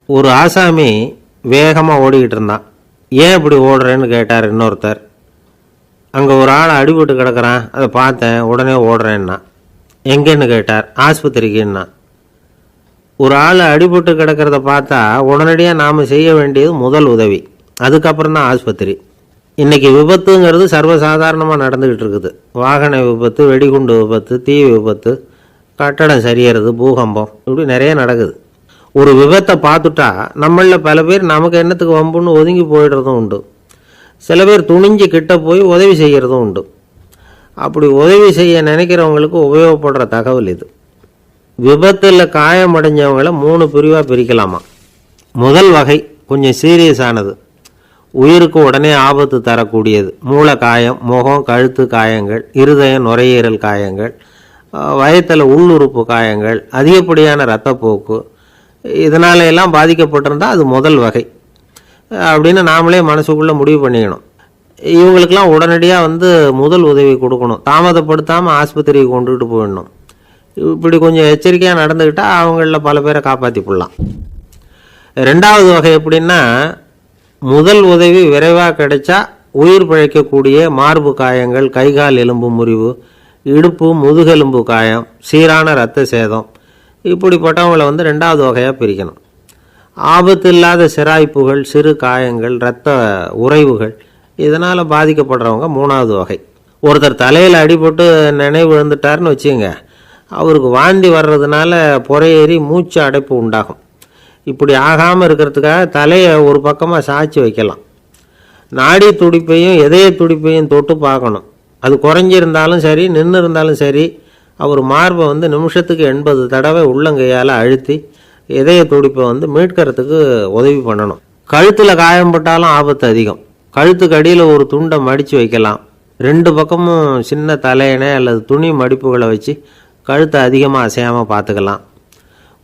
ஒரு ஆசாமி வேகமாக ஓடிக்கிட்டு இருந்தான். ஏன் இப்படி ஓடுறேன்னு கேட்டார் இன்னொருத்தர். அங்கே ஒரு ஆள் அடிபட்டு கிடக்கிறான், அதை பார்த்தேன், உடனே ஓடுறேன்னா. எங்கேன்னு கேட்டார். ஆஸ்பத்திரிக்குன்னா. ஒரு ஆள் அடிபட்டு கிடக்கிறத பார்த்தா உடனடியாக நாம் செய்ய வேண்டியது முதல் உதவி, அதுக்கப்புறம் தான் ஆஸ்பத்திரி. இன்றைக்கி விபத்துங்கிறது சர்வசாதாரணமாக நடந்துக்கிட்டு இருக்குது. வாகன விபத்து, வெடிகுண்டு விபத்து, தீ விபத்து, கட்டடம் சரியறது, பூகம்பம், இப்படி நிறைய நடக்குது. ஒரு விபத்தை பார்த்துட்டா நம்மளில் பல பேர் நமக்கு என்னத்துக்கு வம்புன்னு ஒதுங்கி போயிடுறதும் உண்டு. சில பேர் துணிஞ்சு கிட்ட போய் உதவி செய்கிறதும் உண்டு. அப்படி உதவி செய்ய நினைக்கிறவங்களுக்கு உபயோகப்படுற தகவல் இது. விபத்தில் காயமடைஞ்சவங்களை 3 பிரிவாக பிரிக்கலாமா. முதல் வகை கொஞ்சம் சீரியஸானது, உயிருக்கு உடனே ஆபத்து தரக்கூடியது. மூளை காயம், முகம், கழுத்து காயங்கள், இருதயம், நுரையீரல் காயங்கள், வயத்தில் உள்ளுறுப்பு காயங்கள், அதிகப்படியான இரத்தப்போக்கு, இதனால எல்லாம் பாதிக்கப்பட்டிருந்தால் அது முதல் வகை அப்படின்னு நாமளே மனசுக்குள்ளே முடிவு பண்ணிக்கணும். இவங்களுக்கெல்லாம் உடனடியாக முதல் உதவி கொடுக்கணும். தாமதப்படுத்தாமல் ஆஸ்பத்திரிக்கு கொண்டுகிட்டு போயிடணும். இப்படி கொஞ்சம் எச்சரிக்கையாக நடந்துக்கிட்டால் அவங்களில் பல பேரை காப்பாற்றி போடலாம். ரெண்டாவது வகை எப்படின்னா, முதல் உதவி விரைவாக கிடைச்சா உயிர் பிழைக்கக்கூடிய மார்பு காயங்கள், கைகால் எலும்பு முறிவு, இடுப்பு முதுகெலும்பு காயம், சீரான இரத்த சேதம், இப்படிப்பட்டவங்களை ரெண்டாவது வகையாக பிரிக்கணும். ஆபத்து இல்லாத சிராய்ப்புகள், சிறு காயங்கள், இரத்த உறைவுகள், இதனால் பாதிக்கப்படுறவங்க மூணாவது வகை. ஒருத்தர் தலையில் அடிபட்டு நினைவு இழந்துட்டார்னு வச்சுங்க, அவருக்கு வாந்தி வர்றதுனால புறையேறி மூச்சு அடைப்பு உண்டாகும். இப்படி ஆகாமல் இருக்கிறதுக்காக தலையை ஒரு பக்கமாக சாய்ச்சி வைக்கலாம். நாடி துடிப்பையும் இதய துடிப்பையும் தொட்டு பார்க்கணும். அது குறைஞ்சிருந்தாலும் சரி, நின்று இருந்தாலும் சரி, அவர் மார்பை நிமிஷத்துக்கு 80 தடவை உள்ளங்கையால் அழுத்தி இதய துடிப்பை மீட்கிறதுக்கு உதவி பண்ணணும். கழுத்தில் காயம்பட்டாலும் ஆபத்து அதிகம். கழுத்துக்கு அடியில் ஒரு துண்டை மடித்து வைக்கலாம். 2 பக்கமும் சின்ன தலையணை அல்லது துணி மடிப்புகளை வச்சு கழுத்தை அதிகமாக அசையாமல் பார்த்துக்கலாம்.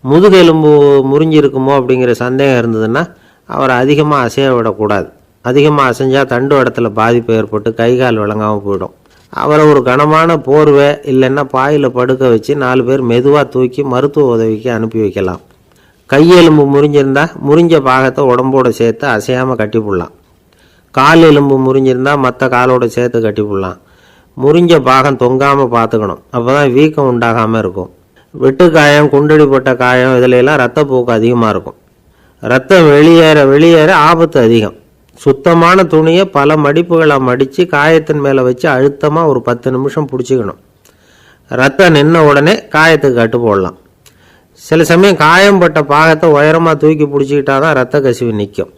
முதுகெலும்பு முறிஞ்சிருக்குமோ அப்படிங்கிற சந்தேகம் இருந்ததுன்னா அவரை அதிகமாக அசைய விடக்கூடாது. அதிகமாக அசைஞ்சால் தண்டு இடத்துல பாதிப்பு ஏற்பட்டு கைகால் விளங்காமல் போயிடும். அவரை ஒரு கனமான போர்வை இல்லைன்னா பாயில் படுக்க வச்சு 4 பேர் மெதுவாக தூக்கி மருத்துவ உதவிக்கு அனுப்பி வைக்கலாம். கையெலும்பு முறிஞ்சிருந்தால் முறிஞ்ச பாகத்தை உடம்போடு சேர்த்து அசையாமல் கட்டி போடலாம். கால் எலும்பு முறிஞ்சிருந்தால் மற்ற காலோடு சேர்த்து கட்டி போடலாம். முறிஞ்ச பாகம் தொங்காமல் பார்த்துக்கணும், அப்போ தான் வீக்கம் உண்டாகாமல் இருக்கும். வெட்டு காயம், குண்டடிப்பட்ட காயம், இதிலெல்லாம் ரத்தப்போக்கு அதிகமாக இருக்கும். ரத்தம் வெளியேற ஆபத்து அதிகம். சுத்தமான துணியை பல மடிப்புகளை மடித்து காயத்தின் மேலே வச்சு அழுத்தமாக ஒரு 10 நிமிஷம் பிடிச்சிக்கணும். ரத்தம் நின்ன உடனே காயத்துக்கு கட்டு போடலாம். சில சமயம் காயம்பட்ட பாகத்தை உயரமாக தூக்கி பிடிச்சிக்கிட்டா தான் ரத்த கசிவு நிற்கும்.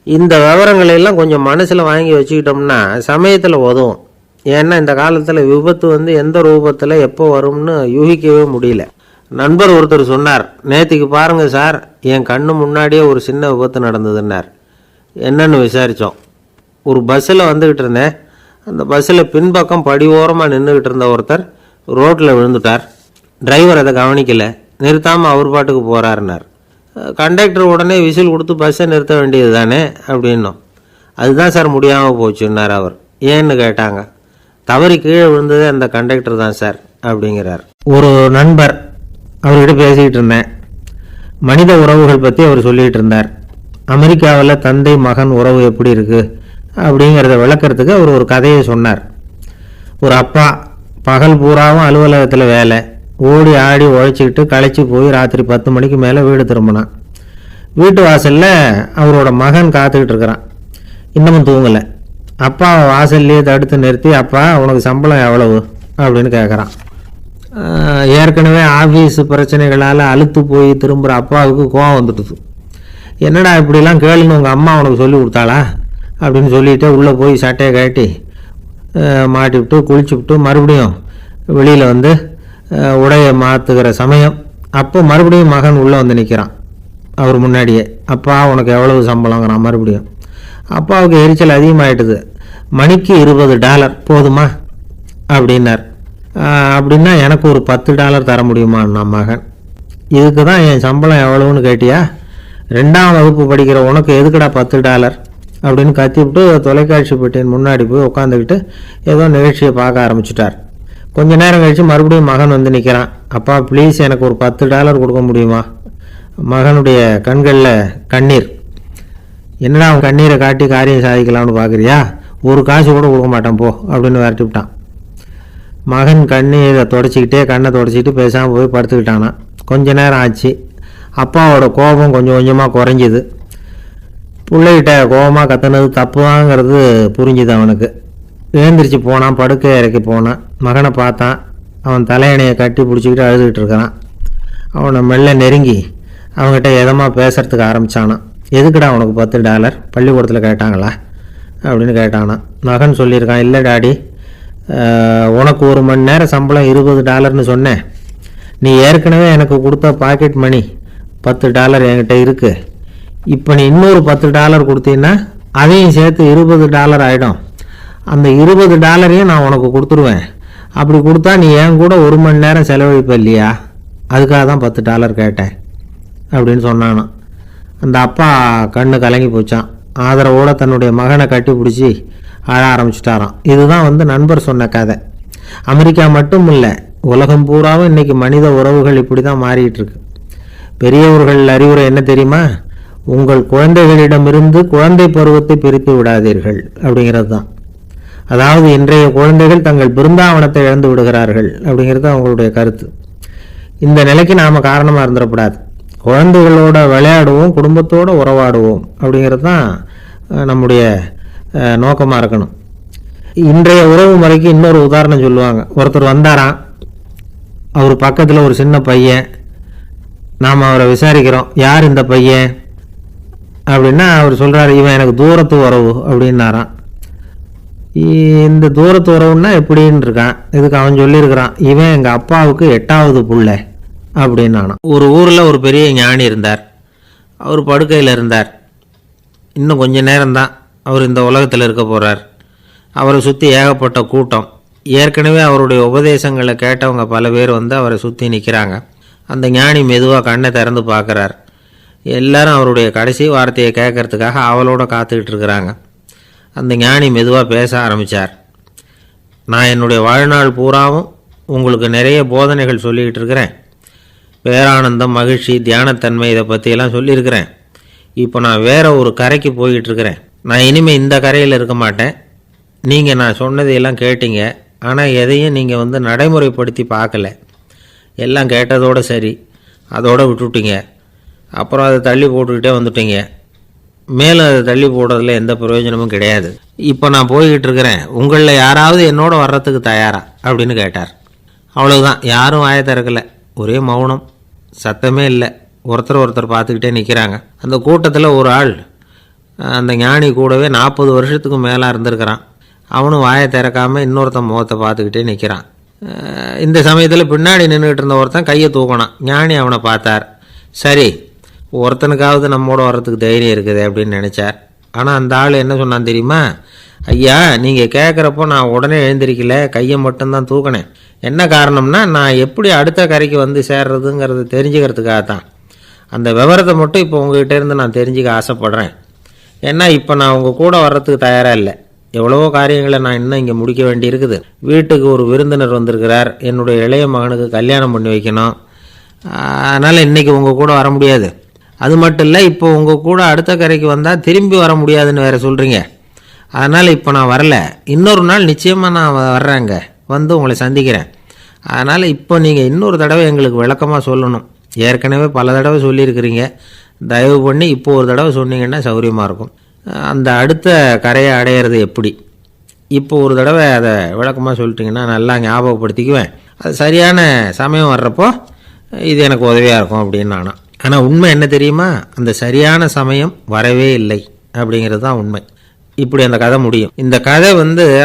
இந்த விவரங்களெல்லாம் கொஞ்சம் மனசில் வாங்கி வச்சுக்கிட்டோம்னா சமயத்தில் உதவும். ஏன்னா இந்த காலத்தில் விபத்து எந்த ரூபத்தில் எப்போ வரும்னு யூகிக்கவே முடியல. நண்பர் ஒருத்தர் சொன்னார், நேற்றுக்கு பாருங்கள் சார், என் கண்ணு முன்னாடியே ஒரு சின்ன விபத்து நடந்ததுன்னார். என்னன்னு விசாரித்தோம். ஒரு பஸ்ஸில் வந்துக்கிட்டு இருந்தேன். அந்த பஸ்ஸில் பின்பக்கம் படி ஓரமாக நின்றுக்கிட்டு இருந்த ஒருத்தர் ரோட்டில் விழுந்துட்டார். டிரைவர் அதை கவனிக்கலை, நிறுத்தாமல் அவர் பாட்டுக்கு போகிறாருன்னார். கண்டக்டர் உடனே விசில் கொடுத்து பஸ்ஸை நிறுத்த வேண்டியது தானே அப்படின்னோம். அதுதான் சார் முடியாமல் போச்சுன்னார் அவர். ஏன்னு கேட்டாங்க. தவறி கீழே விழுந்ததே அந்த கண்டக்டர் தான் சார் அப்படிங்கிறார். ஒரு நண்பர், அவர்கிட்ட பேசிக்கிட்டு இருந்தேன். மனித உறவுகள் பற்றி அவர் சொல்லிகிட்டு இருந்தார். அமெரிக்காவில் தந்தை மகன் உறவு எப்படி இருக்குது அப்படிங்கிறத விளக்கிறதுக்கு அவர் ஒரு கதையை சொன்னார். ஒரு அப்பா பகல் பூராவும் அலுவலகத்தில் வேலை, ஓடி ஆடி உழைச்சிக்கிட்டு களைச்சி போய் ராத்திரி 10 மணிக்கு மேலே வீடு திரும்பினான். வீட்டு வாசலில் அவரோட மகன் காத்துக்கிட்டு இருக்கிறான். இன்னமும் தூங்கலை. அப்பா வாசல்லையே தடுத்து நிறுத்தி, அப்பா உனக்கு சம்பளம் எவ்வளவு அப்படின்னு கேட்குறான். ஏற்கனவே ஆஃபீஸ் பிரச்சனைகளால் அழுத்து போய் திரும்புகிற அப்பாவுக்கு கோவம் வந்துடுது. என்னடா இப்படிலாம் கேளுன்னு உங்கள் அம்மா உனக்கு சொல்லி கொடுத்தாளா அப்படின்னு சொல்லிவிட்டு உள்ளே போய் சட்டையை கட்டி மாட்டிவிட்டு குளிச்சுவிட்டு மறுபடியும் வெளியில் உடையை மாற்றுகிற சமயம் அப்போ மறுபடியும் மகன் உள்ளே நிற்கிறான் அவர் முன்னாடியே. அப்பா உனக்கு எவ்வளவு சம்பளங்கிறான் மறுபடியும். அப்பாவுக்கு எரிச்சல் அதிகமாகிட்டுது. மணிக்கு $20 போதுமா அப்படின்னார். அப்படின்னா எனக்கு ஒரு $10 தர முடியுமா நான் மகன்? இதுக்கு தான் என் சம்பளம் எவ்வளவுன்னு கேட்டியா? 2ஆம் வகுப்பு படிக்கிற உனக்கு எதுக்குடா $10 அப்படின்னு கத்திவிட்டு தொலைக்காட்சி பெட்டியின் முன்னாடி போய் உட்காந்துக்கிட்டு ஏதோ நிகழ்ச்சியை பார்க்க ஆரம்பிச்சுட்டார். கொஞ்ச நேரம் கழித்து மறுபடியும் மகன் நிற்கிறான். அப்பா ப்ளீஸ் எனக்கு ஒரு $10 கொடுக்க முடியுமா மகனுடைய கண்களில் கண்ணீர். என்னடா அவன் கண்ணீரை காட்டி காரியம் சாதிக்கலாம்னு பார்க்குறியா, ஒரு காசு கூட கொடுக்க மாட்டான் போ அப்படின்னு விரட்டி விட்டான். மகன் கண்ணீரை தொடச்சிக்கிட்டே கண்ணை தொடச்சிக்கிட்டு பேசாமல் போய் படுத்துக்கிட்டானா. கொஞ்ச நேரம் ஆச்சு. அப்பாவோட கோபம் கொஞ்சம் கொஞ்சமாக குறைஞ்சிது. பிள்ளைகிட்ட கோபமாக கத்துனது தப்புதாங்கிறது புரிஞ்சுது அவனுக்கு. எழுந்திரிச்சு போனான், படுக்கை இறக்கி போனான். மகனை பார்த்தான். அவன் தலையணையை கட்டி பிடிச்சிக்கிட்டு அழுதுகிட்டு இருக்கிறான். அவனை மெல்ல நெருங்கி அவங்ககிட்ட எதமாக பேசுறதுக்கு ஆரம்பித்தானான். எதுக்குடா உனக்கு $10 பள்ளிக்கூடத்தில் கேட்டாங்களா அப்படின்னு கேட்டானான். மகன் சொல்லியிருக்கான், இல்லை டாடி, உனக்கு 1 மணி நேரம் சம்பளம் $20ன்னு சொன்னேன். நீ ஏற்கனவே எனக்கு கொடுத்த பாக்கெட் மணி $10 என்கிட்ட இருக்குது. இப்போ நீ இன்னொரு $10 கொடுத்தீங்கன்னா அதையும் சேர்த்து $20 ஆகிடும். அந்த $20 நான் உனக்கு கொடுத்துருவேன். அப்படி கொடுத்தா நீ என் கூட 1 மணி நேரம் செலவழிப்ப இல்லையா, அதுக்காக தான் $10 கேட்டேன் அப்படின்னு சொன்னானான். அந்த அப்பா கண்ணு கலங்கி போச்சான். ஆதரவோடு தன்னுடைய மகனை கட்டி பிடிச்சி அழ ஆரம்பிச்சிட்டாராம். இதுதான் நண்பர் சொன்ன கதை. அமெரிக்கா மட்டும் இல்லை, உலகம் பூராவும் இன்றைக்கி மனித உறவுகள் இப்படி தான் மாறிட்டு இருக்கு. பெரியவர்கள் அறிவுரை என்ன தெரியுமா? உங்கள் குழந்தைகளிடமிருந்து குழந்தை பருவத்தை பிரித்து விடாதீர்கள் அப்படிங்கிறது தான். அதாவது இன்றைய குழந்தைகள் தங்கள் பிருந்தாவனத்தை இழந்து விடுகிறார்கள் அப்படிங்கிறது அவங்களுடைய கருத்து. இந்த நிலைக்கு நாம் காரணமாக இருந்துடக்கூடாது. குழந்தைகளோட விளையாடுவோம், குடும்பத்தோடு உறவாடுவோம் அப்படிங்கிறது தான் நம்முடைய நோக்கமாக இருக்கணும். இன்றைய உறவு முறைக்கு இன்னொரு உதாரணம் சொல்லுவாங்க. ஒருத்தர் வந்தாராம், அவர் பக்கத்தில் ஒரு சின்ன பையன். நாம் அவரை விசாரிக்கிறோம், யார் இந்த பையன் அப்படின்னா அவர் சொல்கிறார், இவன் எனக்கு தூரத்து உறவு அப்படின்னாராம். இந்த தூரத்து உறவுன்னா எப்படின்னு இருக்கான். இதுக்கு அவன் சொல்லியிருக்கிறான், இவன் எங்கள் அப்பாவுக்கு 8வது புள்ளை அப்படின்னானான். ஒரு ஊரில் ஒரு பெரிய ஞானி இருந்தார். அவர் படுக்கையில் இருந்தார். இன்னும் கொஞ்ச நேரம்தான் அவர் இந்த உலகத்தில் இருக்க போகிறார். அவரை சுற்றி ஏகப்பட்ட கூட்டம். ஏற்கனவே அவருடைய உபதேசங்களை கேட்டவங்க பல பேர் அவரை சுற்றி நிற்கிறாங்க. அந்த ஞானி மெதுவாக கண்ணை திறந்து பார்க்குறார். எல்லாரும் அவருடைய கடைசி வார்த்தையை கேட்கறதுக்காக அவளோட காத்துக்கிட்டு இருக்கிறாங்க. அந்த ஞானி மெதுவாக பேச ஆரம்பித்தார். நான் என்னுடைய வாழ்நாள் பூராவும் உங்களுக்கு நிறைய போதனைகள் சொல்லிக்கிட்டு இருக்கிறேன். பேரானந்தம், மகிழ்ச்சி, தியானத்தன்மை, இதை பற்றியெல்லாம் சொல்லியிருக்கிறேன். இப்போ நான் வேறு ஒரு கரைக்கு போய்கிட்டுருக்கிறேன். நான் இனிமேல் இந்த கரையில் இருக்க மாட்டேன். நீங்கள் நான் சொன்னதையெல்லாம் கேட்டீங்க, ஆனால் எதையும் நீங்கள் நடைமுறைப்படுத்தி பார்க்கல. எல்லாம் கேட்டதோடு சரி, அதோடு விட்டுவிட்டீங்க. அப்புறம் அதை தள்ளி போட்டுக்கிட்டே வந்துட்டீங்க. மேலும் அதை தள்ளி போடுறதுல எந்த பிரயோஜனமும் கிடையாது. இப்போ நான் போய்கிட்டு இருக்கிறேன், உங்களில் யாராவது என்னோட வர்றதுக்கு தயாரா அப்படின்னு கேட்டார். அவ்வளவுதான். யாரும் வாயை திறக்கலை. ஒரே மௌனம், சத்தமே இல்லை. ஒருத்தர் பார்த்துக்கிட்டே நிற்கிறாங்க. அந்த கூட்டத்தில் ஒரு ஆள் அந்த ஞானி கூடவே 40 வருஷத்துக்கு மேலே இருந்திருக்கிறான். அவனும் வாயை திறக்காமல் இன்னொருத்தன் முகத்தை பார்த்துக்கிட்டே நிற்கிறான். இந்த சமயத்தில் பின்னாடி நின்றுக்கிட்டு இருந்த ஒருத்தன் கையை தூக்கினான். ஞானி அவனை பார்த்தார். சரி, ஒருத்தனுக்காவது நம்மோட வர்றதுக்கு தைரியம் இருக்குது அப்படின்னு நினச்சார். ஆனால் அந்த ஆள் என்ன சொன்னான் தெரியுமா? ஐயா, நீங்கள் கேட்குறப்போ நான் உடனே எழுந்திருக்கல, கையை மட்டும்தான் தூக்கினேன். என்ன காரணம்னா, நான் எப்படி அடுத்த கரைக்கு சேர்றதுங்கிறது தெரிஞ்சுக்கிறதுக்காக தான். அந்த விவரத்தை மட்டும் இப்போ உங்ககிட்ட இருந்து நான் தெரிஞ்சுக்க ஆசைப்பட்றேன். ஏன்னா இப்போ நான் உங்கள் கூட வர்றதுக்கு தயாராக இல்லை. எவ்வளவோ காரியங்களை நான் இன்னும் இங்கே முடிக்க வேண்டி இருக்குது. வீட்டுக்கு ஒரு விருந்தினர் வந்திருக்கிறார். என்னுடைய இளைய மகனுக்கு கல்யாணம் பண்ணி வைக்கணும். அதனால் இன்றைக்கி உங்கள் கூட வர முடியாது. அது மட்டும் இல்லை, இப்போ உங்கள் கூட அடுத்த கரைக்கு வந்தால் திரும்பி வர முடியாதுன்னு வேறு சொல்கிறீங்க. அதனால் இப்போ நான் வரல. இன்னொரு நாள் நிச்சயமாக நான் வர்றேங்க, உங்களை சந்திக்கிறேன். அதனால் இப்போ நீங்கள் இன்னொரு தடவை எங்களுக்கு விளக்கமாக சொல்லணும். ஏற்கனவே பல தடவை சொல்லியிருக்கிறீங்க. தயவு பண்ணி இப்போ ஒரு தடவை சொன்னீங்கன்னா சௌகரியமாக இருக்கும். அந்த அடுத்த கரையை அடையிறது எப்படி, இப்போ ஒரு தடவை அதை விளக்கமாக சொல்லிட்டிங்கன்னா நல்லா ஞாபகப்படுத்திக்குவேன். அது சரியான சமயம் வர்றப்போ இது எனக்கு உதவியாக இருக்கும் அப்படின்னு நானா. ஆனால் உண்மை என்ன தெரியுமா? அந்த சரியான சமயம் வரவே இல்லை அப்படிங்கிறது தான் உண்மை. இப்படி அந்த கதை முடியும். இந்த கதை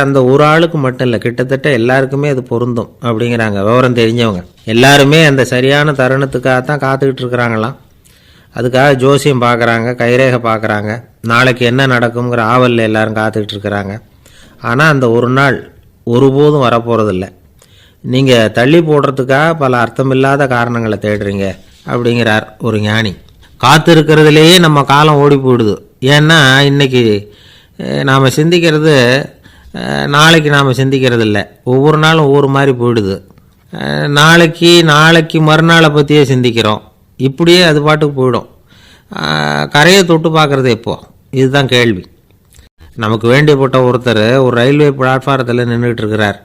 அந்த ஒரு ஆளுக்கு மட்டும் இல்லை, கிட்டத்தட்ட எல்லாருக்குமே அது பொருந்தும் அப்படிங்கிறாங்க விவரம் தெரிஞ்சவங்க. எல்லாருமே அந்த சரியான தருணத்துக்காக தான் காத்துக்கிட்டு இருக்கிறாங்களாம். அதுக்காக ஜோசியம் பார்க்குறாங்க, கைரேகை பார்க்குறாங்க, நாளைக்கு என்ன நடக்குங்கிற ஆவலில் எல்லாரும் காத்துக்கிட்டு இருக்கிறாங்க. ஆனால் அந்த ஒரு நாள் ஒருபோதும் வரப்போகிறதில்ல. நீங்கள் தள்ளி போடுறதுக்காக பல அர்த்தமில்லாத காரணங்களை தேடுறீங்க அப்படிங்கிறார் ஒரு ஞானி. காத்து இருக்கிறதுலேயே நம்ம காலம் ஓடி போயிடுது. ஏன்னா இன்றைக்கி நாம் சிந்திக்கிறது நாளைக்கு நாம் சிந்திக்கிறது இல்லை. ஒவ்வொரு நாளும் ஒவ்வொரு மாதிரி போயிடுது. நாளைக்கு மறுநாளை பற்றியே சிந்திக்கிறோம். இப்படியே அது பாட்டுக்கு போயிடும். கரையை தொட்டு பார்க்குறது எப்போ? இதுதான் கேள்வி. நமக்கு வேண்டியப்பட்ட ஒருத்தர் ஒரு ரயில்வே பிளாட்ஃபாரத்தில் நின்றுட்டு இருக்கிறார்.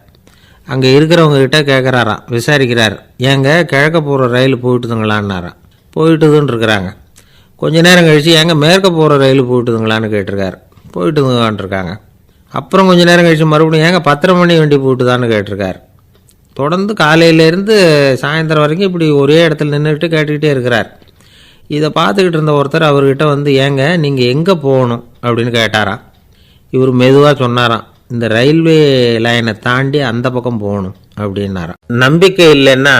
அங்கே இருக்கிறவங்க கிட்ட கேட்குறாராம், விசாரிக்கிறார். ஏங்க கிழக்க போகிற ரயில் போயிட்டுதுங்களான்னாராம். போயிட்டுதுன்னு இருக்கிறாங்க. கொஞ்ச நேரம் கழித்து ஏங்க மேற்க போகிற ரயில் போயிட்டுதுங்களான்னு கேட்டிருக்காரு. போயிட்டுதுங்களான் இருக்காங்க. அப்புறம் கொஞ்சம் நேரம் கழித்து மறுபடியும் ஏங்க 10:30 மணி வண்டி போயிட்டுதான்னு கேட்டிருக்காரு. தொடர்ந்து காலையிலேருந்து சாயந்தரம் வரைக்கும் இப்படி ஒரே இடத்துல நின்றுட்டு கேட்டுக்கிட்டே இருக்கிறார். இதை பார்த்துக்கிட்டு இருந்த ஒருத்தர் அவர்கிட்ட வந்து, ஏங்க நீங்கள் எங்கே போகணும் அப்படின்னு கேட்டாராம். இவர் மெதுவாக சொன்னாராம், இந்த ரயில்வே லைனை தாண்டி அந்த பக்கம் போகணும் அப்படின்னாராம். நம்பிக்கை இல்லைன்னா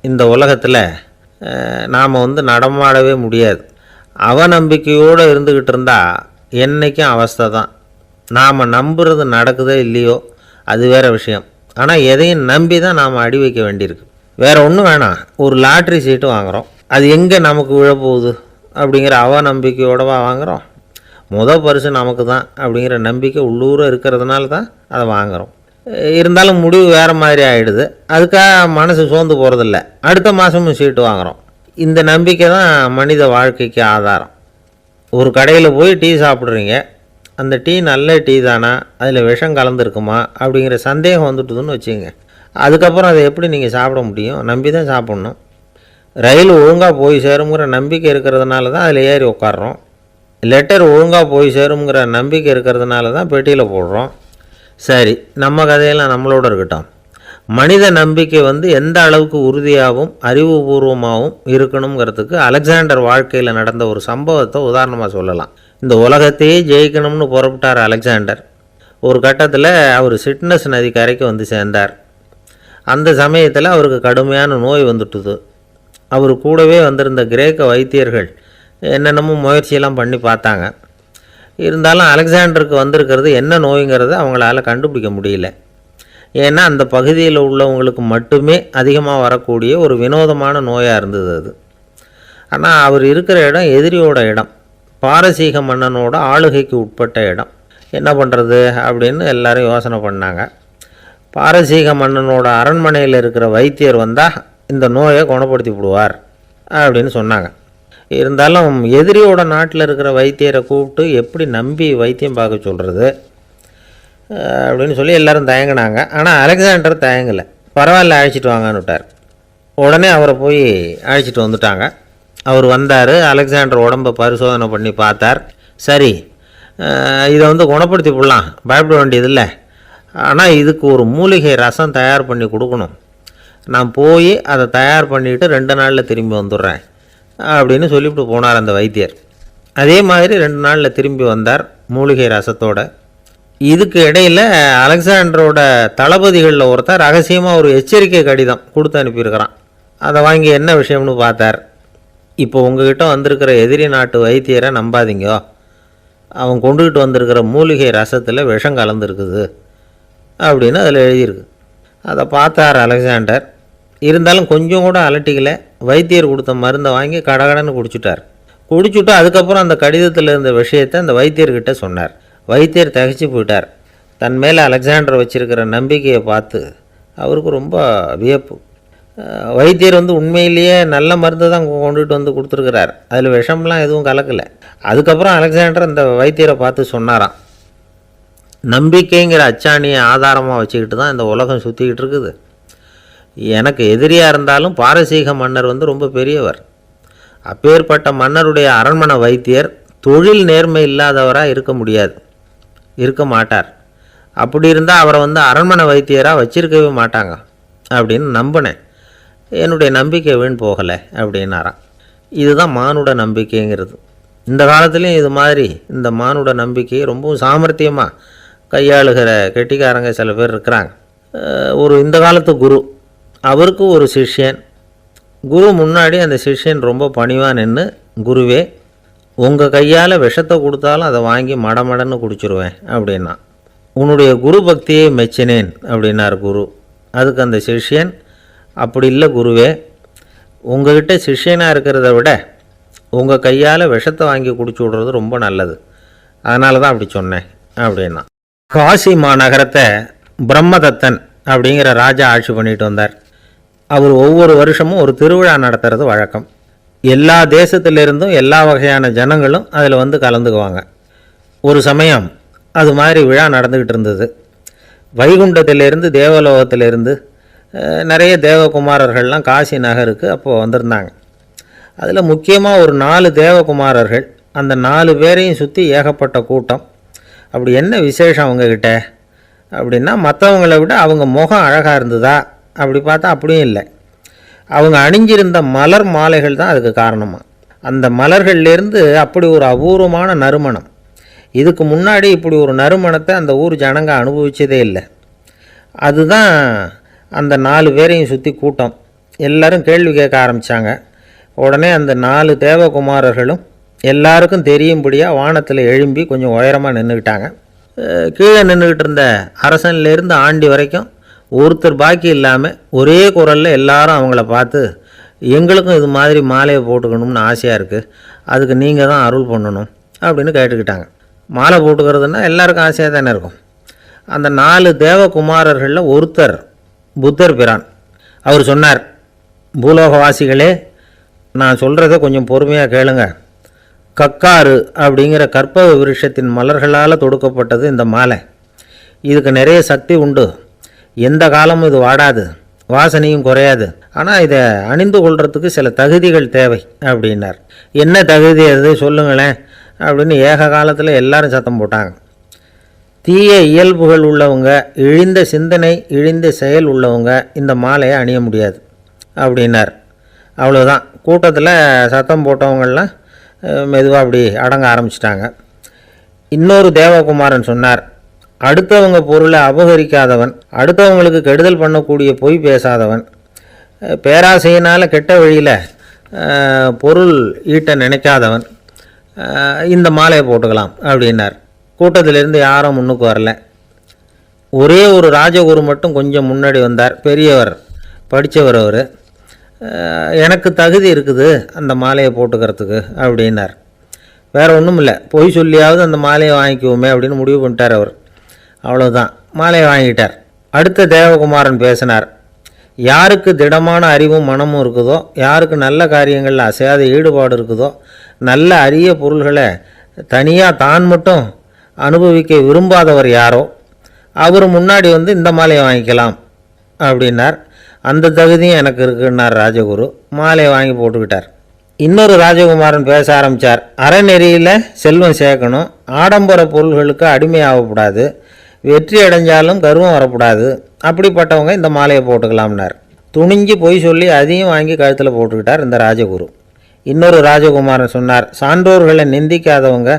இந்த உலகத்தில் நாம் நடமாடவே முடியாது. அவநம்பிக்கையோடு இருந்துக்கிட்டு இருந்தால் என்றைக்கும் அவஸ்தை தான். நாம் நம்புறது நடக்குதோ இல்லையோ அது வேறு விஷயம். ஆனால் எதையும் நம்பி தான் நாம் அடி வைக்க வேண்டியிருக்கு. வேறு ஒன்றும் வேணாம், ஒரு லாட்ரி சீட்டு வாங்குகிறோம். அது எங்கே நமக்கு விழப்போகுது அப்படிங்கிற அவநம்பிக்கையோடவா வாங்குகிறோம்? பரிசு நமக்கு தான் அப்படிங்கிற நம்பிக்கை உள்ளூர இருக்கிறதுனால தான் அதை வாங்குகிறோம். இருந்தாலும் முடிவு வேறு மாதிரி ஆகிடுது. அதுக்காக மனசு சோர்ந்து போகிறதில்ல. அடுத்த மாதமும் சீட்டு வாங்குகிறோம். இந்த நம்பிக்கை தான் மனித வாழ்க்கைக்கு ஆதாரம். ஒரு கடையில் போய் டீ சாப்பிட்றீங்க. அந்த டீ நல்ல டீ தானா, அதில் விஷம் கலந்துருக்குமா அப்படிங்கிற சந்தேகம் வந்துட்டுதுன்னு வச்சுங்க. அதுக்கப்புறம் அதை எப்படி நீங்கள் சாப்பிட முடியும்? நம்பி தான் சாப்பிட்ணும். ரயில் ஒழுங்காக போய் சேருங்கிற நம்பிக்கை இருக்கிறதுனால தான் அதில் ஏறி உட்காடுறோம். லெட்டர் ஒழுங்காக போய் சேருங்கிற நம்பிக்கை இருக்கிறதுனால தான் பெட்டியில் போடுறோம். சரி, நம்ம கதையெல்லாம் நம்மளோட இருக்கட்டும். மனித நம்பிக்கை எந்த அளவுக்கு உறுதியாகவும் அறிவுபூர்வமாகவும் இருக்கணுங்கிறதுக்கு அலெக்சாண்டர் வாழ்க்கையில் நடந்த ஒரு சம்பவத்தை உதாரணமாக சொல்லலாம். இந்த உலகத்தையே ஜெயிக்கணும்னு புறப்பட்டார் அலெக்சாண்டர். ஒரு கட்டத்தில் அவர் சிட்னஸ் நதி கரைக்கு சேர்ந்தார். அந்த சமயத்தில் அவருக்கு கடுமையான நோய் வந்துட்டுது. அவர் கூடவே வந்திருந்த கிரேக்க வைத்தியர்கள் என்னென்னமோ முயற்சியெல்லாம் பண்ணி பார்த்தாங்க. இருந்தாலும் அலெக்சாண்டருக்கு வந்திருக்கிறது என்ன நோய்ங்கிறத அவங்களால கண்டுபிடிக்க முடியல. ஏன்னா அந்த பகுதியில் உள்ளவங்களுக்கு மட்டுமே அதிகமாக வரக்கூடிய ஒரு வினோதமான நோயாக இருந்தது அது. ஆனால் அவர் இருக்கிற இடம் எதிரியோட இடம், பாரசீக மன்னனோட ஆளுகைக்கு உட்பட்ட இடம். என்ன பண்ணுறது அப்படின்னு எல்லாரும் யோசனை பண்ணாங்க. பாரசீக மன்னனோட அரண்மனையில் இருக்கிற வைத்தியர் வந்தால் இந்த நோயை குணப்படுத்தி விடுவார் அப்படின்னு சொன்னாங்க. இருந்தாலும் எதிரியோட நாட்டில் இருக்கிற வைத்தியரை கூப்பிட்டு எப்படி நம்பி வைத்தியம் பார்க்க சொல்கிறது அப்படின்னு சொல்லி எல்லோரும் தயங்கினாங்க. ஆனால் அலெக்சாண்டர் தயங்கலை. பரவாயில்ல, அழைச்சிட்டு வாங்கன்னு விட்டார். உடனே அவரை போய் அழைச்சிட்டு வந்துட்டாங்க. அவர் வந்தார். அலெக்சாண்டர் உடம்பை பரிசோதனை பண்ணி பார்த்தார். சரி, இதை குணப்படுத்தி விடலாம், பயப்பட வேண்டியதில்லை. ஆனால் இதுக்கு ஒரு மூலிகை ரசம் தயார் பண்ணி கொடுக்கணும். நான் போய் அதை தயார் பண்ணிவிட்டு 2 நாளில் திரும்பி வந்துடுறேன் அப்படின்னு சொல்லிவிட்டு போனார் அந்த வைத்தியர். அதே மாதிரி 2 நாளில் திரும்பி வந்தார் மூலிகை ரசத்தோட. இதுக்கு இடையில் அலெக்சாண்டரோட தளபதிகளில் ஒருத்தர் ரகசியமாக ஒரு எச்சரிக்கை கடிதம் கொடுத்து அனுப்பியிருக்கிறான். அதை வாங்கி என்ன விஷயம்னு பார்த்தார். இப்போ உங்ககிட்ட வந்திருக்கிற எதிரி நாட்டு வைத்தியரை நம்பாதீங்க. அவன் கொண்டுகிட்டு வந்திருக்கிற மூலிகை ரசத்தில் விஷம் கலந்துருக்குது அப்படின்னு அதில் எழுதியிருக்கு. அதை பார்த்தார் அலெக்சாண்டர். இருந்தாலும் கொஞ்சம் கூட அலட்டிக்கலை. வைத்தியர் கொடுத்த மருந்தை வாங்கி கடகடன்னு குடிச்சுட்டு அதுக்கப்புறம் அந்த கடிதத்தில் இருந்த விஷயத்தை அந்த வைத்தியர்கிட்ட சொன்னார். வைத்தியர் திகைச்சு போயிட்டார். தன் மேலே அலெக்சாண்டர் வச்சுருக்கிற நம்பிக்கையை பார்த்து அவருக்கு ரொம்ப வியப்பு. வைத்தியர் உண்மையிலேயே நல்ல மருந்து தான் கொண்டுகிட்டு கொடுத்துருக்கிறார். அதில் விஷம்லாம் எதுவும் கலக்கலை. அதுக்கப்புறம் அலெக்சாண்டர் அந்த வைத்தியரை பார்த்து சொன்னாராம், நம்பிக்கைங்கிற அச்சாணியை ஆதாரமாக வச்சுக்கிட்டு தான் இந்த உலகம் சுற்றிக்கிட்டு இருக்குது. எனக்கு எதிரியாக இருந்தாலும் பாரசீக மன்னர் ரொம்ப பெரியவர். அப்பேற்பட்ட மன்னருடைய அரண்மனை வைத்தியர் தொழில் நேர்மை இல்லாதவராக இருக்க மாட்டார். அப்படி இருந்தால் அவரை அரண்மனை வைத்தியராக வச்சிருக்கவே மாட்டாங்க அப்படின்னு நம்பினேன். என்னுடைய நம்பிக்கை வீண் போகலை அப்படின்னாராம். இதுதான் மானுட நம்பிக்கைங்கிறது. இந்த காலத்துலேயும் இது மாதிரி இந்த மானுட நம்பிக்கையை ரொம்பவும் சாமர்த்தியமாக கையாளுகிற கெட்டிக்காரங்க சில பேர் இருக்கிறாங்க. இந்த காலத்து குரு, அவருக்கு ஒரு சிஷ்யன். குரு முன்னாடி அந்த சிஷ்யன் ரொம்ப பணிவாக நின்று, குருவே, உங்கள் கையால் விஷத்தை கொடுத்தாலும் அதை வாங்கி மடமடன்னு குடிச்சிருவேன் அப்படின்னா. உன்னுடைய குரு பக்தியை மெச்சினேன் அப்படின்னார் குரு. அதுக்கு அந்த சிஷ்யன், அப்படி இல்லை குருவே, உங்கள்கிட்ட சிஷ்யனாக இருக்கிறத விட உங்கள் கையால் விஷத்தை வாங்கி குடிச்சு விட்றது ரொம்ப நல்லது, அதனால தான் அப்படி சொன்னேன் அப்படின்னா. காசி மாநகரத்தை பிரம்மதத்தன் அப்படிங்கிற ராஜா ஆட்சி பண்ணிட்டு வந்தார். அவர் ஒவ்வொரு வருஷமும் ஒரு திருவிழா நடத்துறது வழக்கம். எல்லா தேசத்திலிருந்தும் எல்லா வகையான ஜனங்களும் அதில் வந்து கலந்துக்குவாங்க. ஒரு சமயம் அது மாதிரி விழா நடந்துக்கிட்டு இருந்தது. வைகுண்டத்திலிருந்து தேவலோகத்திலிருந்து நிறைய தேவகுமாரர்கள்லாம் காசி நகருக்கு அப்போது வந்திருந்தாங்க. அதில் முக்கியமாக ஒரு 4 தேவகுமாரர்கள், அந்த 4 பேரையும் சுற்றி ஏகப்பட்ட கூட்டம். அப்படி என்ன விசேஷம் அவங்கக்கிட்ட அப்படின்னா, மற்றவங்கள விட அவங்க முகம் அழகாக இருந்ததா அப்படி பார்த்தா அப்படியும் இல்லை. அவங்க அணிஞ்சிருந்த மலர் மாலைகள் தான் அதுக்கு காரணமாக. அந்த மலர்கள்லேருந்து அப்படி ஒரு அபூர்வமான நறுமணம். இதுக்கு முன்னாடி இப்படி ஒரு நறுமணத்தை அந்த ஊர் ஜனங்க அனுபவிச்சதே இல்லை. அதுதான் அந்த 4 பேரையும் சுற்றி கூட்டம். எல்லோரும் கேள்வி கேட்க ஆரம்பித்தாங்க. உடனே அந்த 4 தேவகுமாரர்களும் எல்லாருக்கும் தெரியும்படியாக வானத்தில் எழும்பி கொஞ்சம் உயரமாக நின்றுக்கிட்டாங்க. கீழே நின்றுக்கிட்டு இருந்த அரசன்லேருந்து ஆண்டி வரைக்கும் ஒருத்தர் பாக்கி இல்லாமல் ஒரே குரலில் எல்லாரும் அவங்கள பார்த்து, எங்களுக்கும் இது மாதிரி மாலையை போட்டுக்கணும்னு ஆசையாக இருக்குது, அதுக்கு நீங்கள் தான் அருள் பண்ணணும் அப்படின்னு கேட்டுக்கிட்டாங்க. மாலை போட்டுக்கிறதுனா எல்லாருக்கும் ஆசையாக தானே இருக்கும். அந்த 4 தேவகுமாரர்களில் ஒருத்தர் புத்தர் பிரான். அவர் சொன்னார், பூலோகவாசிகளே, நான் சொல்கிறத கொஞ்சம் பொறுமையாக கேளுங்க. கக்காரு அப்படிங்கிற கற்பக விருஷத்தின் மலர்களால் தொடுக்கப்பட்டது இந்த மாலை. இதுக்கு நிறைய சக்தி உண்டு. எந்த காலமும் இது வாடாது, வாசனையும் குறையாது. ஆனால் இதை அணிந்து கொள்கிறதுக்கு சில தகுதிகள் தேவை அப்படின்னார். என்ன தகுதி அது சொல்லுங்களேன் அப்படின்னு ஏக காலத்தில் எல்லாரும் சத்தம் போட்டாங்க. தீய இயல்புகள் உள்ளவங்க, இழிந்த சிந்தனை, இழிந்த செயல் உள்ளவங்க இந்த மாலையை அணிய முடியாது அப்படின்னார். அவ்வளோதான். கூட்டத்தில் சத்தம் போட்டவங்கள்லாம் மெதுவாக அப்படி அடங்க ஆரம்பிச்சிட்டாங்க. இன்னொரு தேவகுமாரன் சொன்னார், அடுத்தவங்க பொருளை அபகரிக்காதவன், அடுத்தவங்களுக்கு கெடுதல் பண்ணக்கூடிய பொய் பேசாதவன், பேராசையினால் கெட்ட வழியில் பொருள் ஈட்ட நினைக்காதவன் இந்த மாலையை போட்டுக்கலாம் அப்படின்னார். கூட்டத்திலிருந்து யாரும் முன்னுக்கு வரல. ஒரே ஒரு ராஜகுரு மட்டும் கொஞ்சம் முன்னாடி வந்தார். பெரியவர், படித்தவர். அவர், எனக்கு தகுதி இருக்குது அந்த மாலையை போட்டுக்கிறதுக்கு அப்படின்னார். வேறு ஒன்றும் இல்லை, பொய் சொல்லியாவது அந்த மாலையை வாங்கிக்குவோமே அப்படின்னு முடிவு பண்ணிட்டார் அவர். அவ்வளோதான், மாலையை வாங்கிட்டார். அடுத்த தேவகுமாரன் பேசினார். யாருக்கு திடமான அறிவும் மனமும் இருக்குதோ, யாருக்கு நல்ல காரியங்களில் அசையாத ஈடுபாடு இருக்குதோ, நல்ல அரிய பொருள்களை தனியாக தான் மட்டும் அனுபவிக்க விரும்பாதவர் யாரோ அவர் முன்னாடி வந்து இந்த மாலையை வாங்கிக்கலாம் அப்படின்னார். அந்த தகுதியும் எனக்கு இருக்குன்னார் ராஜகுரு. மாலையை வாங்கி போட்டுக்கிட்டார். இன்னொரு ராஜகுமாரன் பேச ஆரம்பித்தார். அறநெறியில் செல்வம் சேர்க்கணும், ஆடம்பர பொருள்களுக்கு அடிமையாகக்கூடாது, வெற்றி அடைஞ்சாலும் கர்வம் வரக்கூடாது, அப்படிப்பட்டவங்க இந்த மாலையை போட்டுக்கலாம்னார். துணிஞ்சு பொய் சொல்லி அதையும் வாங்கி கழுத்தில் போட்டுக்கிட்டார் இந்த ராஜகுரு. இன்னொரு ராஜகுமாரன் சொன்னார், சான்றோர்களை நிந்திக்காதவங்க,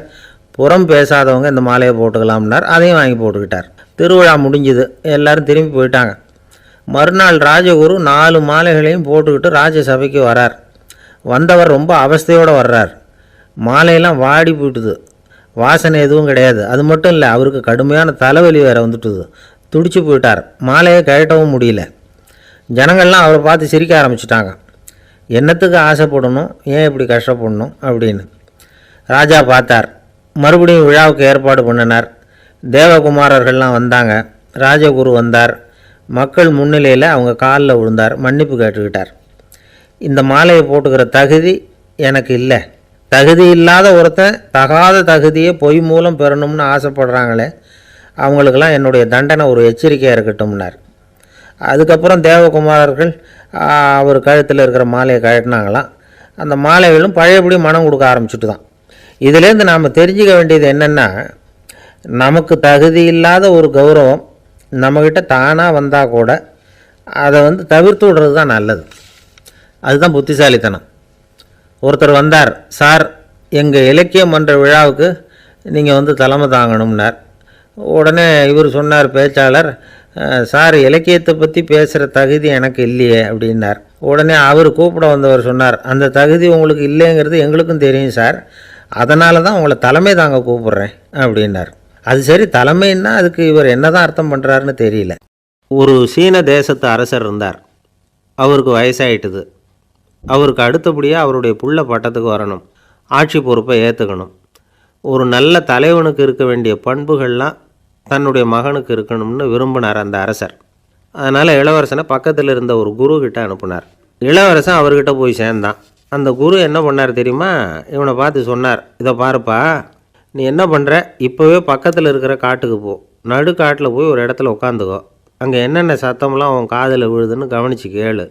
புறம் பேசாதவங்க இந்த மாலையை போட்டுக்கலாம்னார். அதையும் வாங்கி போட்டுக்கிட்டார். திருவிழா முடிஞ்சுது, எல்லோரும் திரும்பி போயிட்டாங்க. மறுநாள் ராஜகுரு 4 மாலைகளையும் போட்டுக்கிட்டு ராஜசபைக்கு வரார். வந்தவர் ரொம்ப அவஸ்தையோடு வர்றார். மாலையெல்லாம் வாடி போயிட்டுது, வாசனை எதுவும் கிடையாது. அது மட்டும் இல்லை, அவருக்கு கடுமையான தலைவலி வேறு வந்துட்டுது. துடிச்சு போயிட்டார். மாலையை கழட்டவும் முடியல. ஜனங்கள்லாம் அவரை பார்த்து சிரிக்க ஆரம்பிச்சிட்டாங்க. என்னத்துக்கு ஆசைப்படணும், ஏன் இப்படி கஷ்டப்படணும் அப்படின்னு. ராஜா பார்த்தார். மறுபடியும் விழாவுக்கு ஏற்பாடு பண்ணினார். தேவகுமாரர்கள்லாம் வந்தாங்க. ராஜகுரு வந்தார். மக்கள் முன்னிலையில் அவங்க காலில் விழுந்தார், மன்னிப்பு கேட்டுக்கிட்டார். இந்த மாலையை போட்டுக்கிற தகுதி எனக்கு இல்லை. தகுதி இல்லாத ஒருத்தன் தகாத தகுதியை பொய் மூலம் பெறணும்னு ஆசைப்படுறாங்களே, அவங்களுக்கெல்லாம் என்னுடைய தண்டனை ஒரு எச்சரிக்கையாக இருக்கட்டும்னார். அதுக்கப்புறம் தேவகுமாரர்கள் அவர் கழுத்தில் இருக்கிற மாலையை கழட்டினாங்களாம். அந்த மாலைகளும் பழையபடி மனம் கொடுக்க ஆரம்பிச்சுட்டு தான். இதிலேருந்து நாம் தெரிஞ்சுக்க வேண்டியது என்னென்னா, நமக்கு தகுதி இல்லாத ஒரு கௌரவம் நம்மக்கிட்ட தானாக வந்தால் கூட அதை தவிர்த்து விடுறது தான் நல்லது. அதுதான் புத்திசாலித்தனம். ஒருத்தர் வந்தார். சார், எங்கள் இலக்கிய மன்ற விழாவுக்கு நீங்கள் தலைமை தாங்கணும்னார். உடனே இவர் சொன்னார், பேச்சாளர், சார், இலக்கியத்தை பற்றி பேசுகிற தகுதி எனக்கு இல்லையே அப்படின்னார். உடனே அவர் கூப்பிட வந்தவர் சொன்னார், அந்த தகுதி உங்களுக்கு இல்லைங்கிறது எங்களுக்கும் தெரியும் சார், அதனால தான் உங்களை தலைமை தாங்க கூப்பிட்றேன் அப்படின்னார். அது சரி, தலைமைன்னா அதுக்கு இவர் என்ன தான் அர்த்தம் பண்ணுறாருன்னு தெரியல. ஒரு சீன தேசத்து அரசர் இருந்தார். அவருக்கு வயசாயிட்டுது. அவருக்கு அடுத்தபடியாக அவருடைய புள்ள பட்டத்துக்கு வரணும், ஆட்சி பொறுப்பை ஏற்றுக்கணும். ஒரு நல்ல தலைவனுக்கு இருக்க வேண்டிய பண்புகள்லாம் தன்னுடைய மகனுக்கு இருக்கணும்னு விரும்பினார் அந்த அரசர். அதனால் இளவரசனை பக்கத்தில் இருந்த ஒரு குரு கிட்ட அனுப்புனார். இளவரசன் அவர்கிட்ட போய் சேர்ந்தான். அந்த குரு என்ன பண்ணார் தெரியுமா? இவனை பார்த்து சொன்னார், இதை பாருப்பா, நீ என்ன பண்ணுற, இப்போவே பக்கத்தில் இருக்கிற காட்டுக்கு போ, நடுக்காட்டில் போய் ஒரு இடத்துல உட்காந்துக்கோ, அங்கே என்னென்ன சத்தம்லாம் உன் காதில் விழுதுன்னு கவனித்து கேளு,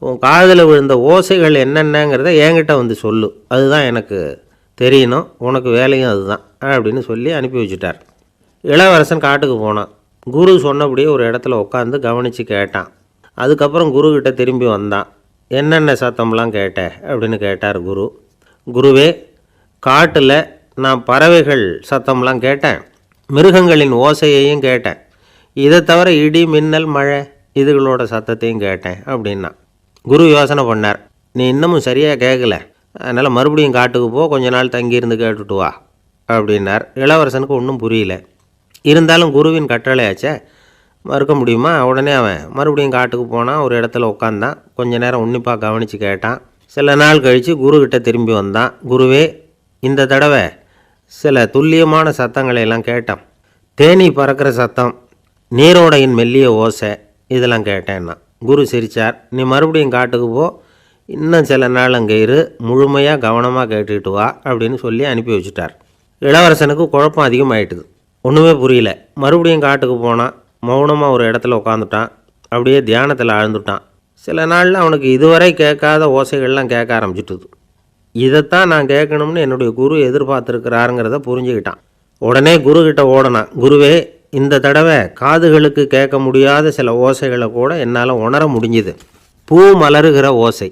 உன் காதில் விழுந்த ஓசைகள் என்னென்னங்கிறத என்கிட்ட வந்து சொல்லு, அதுதான் எனக்கு தெரியணும், உனக்கு வேலையும் அதுதான் அப்படின்னு சொல்லி அனுப்பி வச்சுட்டார். இளவரசன் காட்டுக்கு போனான். குரு சொன்னபடியே ஒரு இடத்துல உட்காந்து கவனித்து கேட்டான். அதுக்கப்புறம் குருக்கிட்ட திரும்பி வந்தான். என்னென்ன சத்தம்லாம் கேட்ட அப்படின்னு கேட்டார் குரு. குருவே, காட்டில் நான் பறவைகள் சத்தம்லாம் கேட்டேன், மிருகங்களின் ஓசையையும் கேட்டேன், இதை தவிர இடி மின்னல் மழை இதுகளோட சத்தத்தையும் கேட்டேன் அப்படின்னா. குரு யோசனை பண்ணார், நீ இன்னமும் சரியாக கேட்கல, அதனால் மறுபடியும் காட்டுக்கு போ, கொஞ்ச நாள் தங்கியிருந்து கேட்டுட்டு வா அப்படின்னார். இளவரசனுக்கு ஒன்றும் புரியல. இருந்தாலும் குருவின் கட்டளையாச்சே, மறுக்க முடியுமா? உடனே அவன் மறுபடியும் காட்டுக்கு போனான். ஒரு இடத்துல உட்காந்தான். கொஞ்ச நேரம் உன்னிப்பாக கவனித்து கேட்டான். சில நாள் கழித்து குருக்கிட்ட திரும்பி வந்தான். குருவே, இந்த தடவை சில துல்லியமான சத்தங்களை எல்லாம் கேட்டான். தேனீ பறக்கிற சத்தம், நீரோடையின் மெல்லிய ஓசை, இதெல்லாம் கேட்டேன்னா. குரு சிரித்தார். நீ மறுபடியும் காட்டுக்கு போ, இன்னும் சில நாள் அங்கே இரு, முழுமையாக கவனமாக கேட்டுக்கிட்டு வா அப்படின்னு சொல்லி அனுப்பி வச்சுட்டார். இளவரசனுக்கு குழப்பம் அதிகமாயிட்டுது. ஒன்றுமே புரியல. மறுபடியும் காட்டுக்கு போனான். மௌனமாக ஒரு இடத்துல உட்காந்துட்டான். அப்படியே தியானத்தில் ஆழ்ந்துட்டான். சில நாளில் அவனுக்கு இதுவரை கேட்காத ஓசைகள்லாம் கேட்க ஆரம்பிச்சிட்டுது. இதைத்தான் நான் கேட்கணும்னு என்னுடைய குரு எதிர்பார்த்துருக்கிறாருங்கிறத புரிஞ்சுக்கிட்டான். உடனே குருக்கிட்ட ஓடனான். குருவே, இந்த தடவை காதுகளுக்கு கேட்க முடியாத சில ஓசைகளை கூட என்னால் உணர முடிஞ்சுது. பூ மலருகிற ஓசை,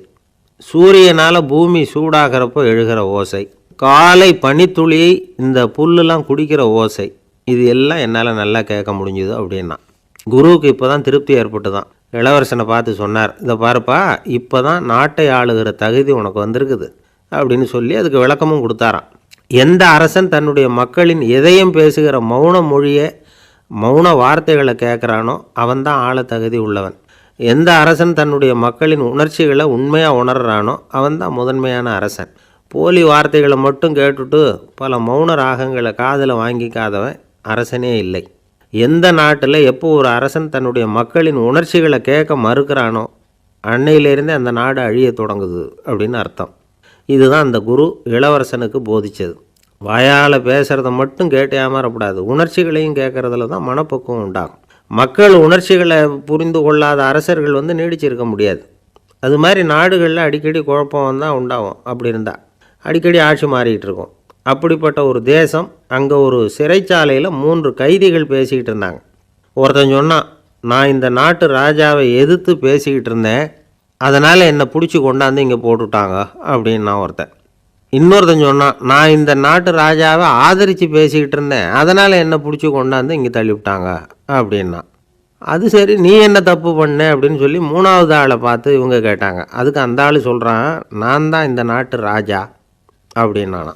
சூரியனால் பூமி சூடாகிறப்போ எழுகிற ஓசை, காலை பனித்துளியை இந்த புல்லுலாம் குடிக்கிற ஓசை, இது எல்லாம் என்னால் நல்லா கேட்க முடிஞ்சுது அப்படின்னா. குருவுக்கு இப்போ தான் திருப்தி ஏற்பட்டு தான். இளவரசனை பார்த்து சொன்னார், இதை பாருப்பா, இப்போ தான் நாட்டை ஆளுகிற தகுதி உனக்கு வந்திருக்குது அப்படின்னு சொல்லி அதுக்கு விளக்கமும் கொடுத்தாராம். எந்த அரசன் தன்னுடைய மக்களின் எதையும் பேசுகிற மௌன மொழியை, மௌன வார்த்தைகளை கேட்குறானோ அவன்தான் ஆள தகுதி உள்ளவன். எந்த அரசன் தன்னுடைய மக்களின் உணர்ச்சிகளை உண்மையாக உணர்றானோ அவன்தான் முதன்மையான அரசன். போலி வார்த்தைகளை மட்டும் கேட்டுட்டு பல மௌன ராகங்களை காதில் வாங்கிக்காதவன் அரசனே இல்லை. எந்த நாட்டில் எப்போ ஒரு அரசன் தன்னுடைய மக்களின் உணர்ச்சிகளை கேட்க மறுக்கிறானோ அன்னையிலேருந்தே அந்த நாடு அழிய தொடங்குது அப்படின்னு அர்த்தம். இதுதான் அந்த குரு இளவரசனுக்கு போதித்தது. வாயால் பேசுகிறத மட்டும் கேட்டு ஏமாறக்கூடாது, உணர்ச்சிகளையும் கேட்குறதுல தான் மனப்பக்குவம் உண்டாகும். மக்கள் உணர்ச்சிகளை புரிந்து கொள்ளாத அரசர்கள் நீடிச்சிருக்க முடியாது. அது மாதிரி நாடுகளில் அடிக்கடி குழப்பம் தான் உண்டாகும். அப்படி இருந்தால் அடிக்கடி ஆட்சி மாறிக்கிட்டு இருக்கும். அப்படிப்பட்ட ஒரு தேசம், அங்கே ஒரு சிறைச்சாலையில் 3 கைதிகள் பேசிக்கிட்டு இருந்தாங்க. ஒருத்தன் சொன்னான், நான் இந்த நாட்டு ராஜாவை எதிர்த்து பேசிக்கிட்டு இருந்தேன், அதனால் என்னை பிடிச்சி கொண்டாந்து இங்கே போட்டுவிட்டாங்க அப்படின்னா ஒருத்தன். இன்னொருத்தன் சொன்னான், நான் இந்த நாட்டு ராஜாவை ஆதரித்து பேசிக்கிட்டு இருந்தேன், அதனால் என்னை பிடிச்சி கொண்டாந்து இங்கே தள்ளிவிட்டாங்க அப்படின்னா. அது சரி, நீ என்ன தப்பு பண்ண அப்படின்னு சொல்லி 3வது ஆளை பார்த்து இவங்க கேட்டாங்க. அதுக்கு அந்த ஆள் சொல்கிறான், நான் தான் இந்த நாட்டு ராஜா அப்படின்னானா.